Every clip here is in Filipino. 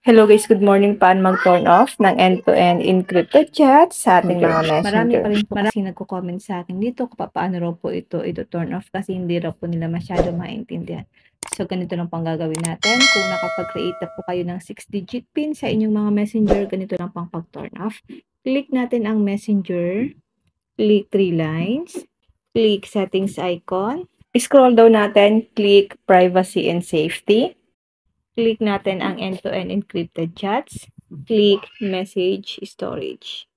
Hello guys, good morning. Paano mag-turn off ng end-to-end encrypted chat sa ating mga Marami messenger? pa rin po kasi nagko-comment sa akin dito kung paano raw po ito turn off kasi hindi raw po nila masyado maintindihan. So, ganito lang pang gagawin natin. Kung nakapag-create na po kayo ng 6-digit PIN sa inyong mga messenger, ganito lang pang pag-turn off. Click natin ang messenger, click 3 lines, click settings icon, Scroll down natin, click privacy and safety. click natin ang end-to-end encrypted chats, click message storage.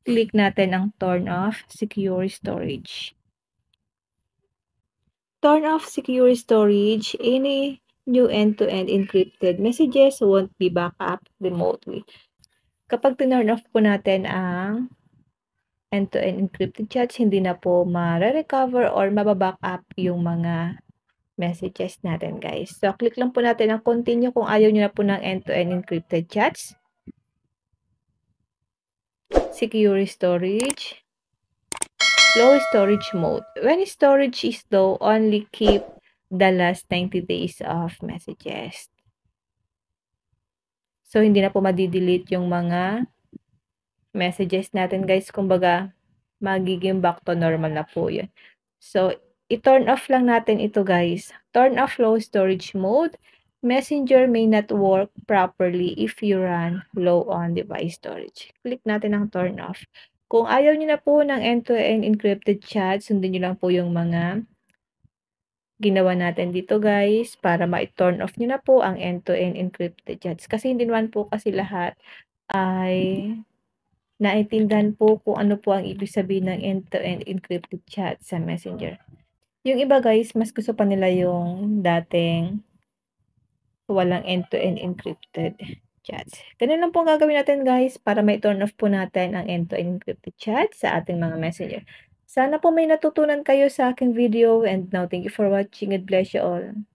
Click natin ang turn off secure storage. Turn off secure storage. Any new end-to-end encrypted messages won't be backed up remotely. Kapag tinurn off po natin ang end-to-end encrypted chats, hindi na po ma-recover or mababack up yung mga messages natin, guys. So, click lang po natin ang continue kung ayaw nyo na po ng end-to-end encrypted chats. Secure storage. Low storage mode. When storage is low, only keep the last 90 days of messages. So, hindi na po madi-delete yung mga messages natin, guys. Kumbaga, magiging back to normal na po yun. So, i-turn off lang natin ito, guys. Turn off low storage mode. Messenger may not work properly if you run low on device storage. Click natin ang turn off. Kung ayaw nyo na po ng end-to-end encrypted chat, sundin nyo lang po yung mga ginawa natin dito, guys, para ma-turn off nyo na po ang end-to-end encrypted chats. Kasi hindi naman po kasi lahat ay naintindihan po kung ano po ang ibig sabihin ng end-to-end encrypted chat sa Messenger. Yung iba, guys, mas gusto pa nila yung dating walang end-to-end encrypted chats. Ganun lang po ang gagawin natin, guys, para may turn off po natin ang end-to-end encrypted chat sa ating mga messenger. Sana po may natutunan kayo sa aking video, and now thank you for watching. God bless you all.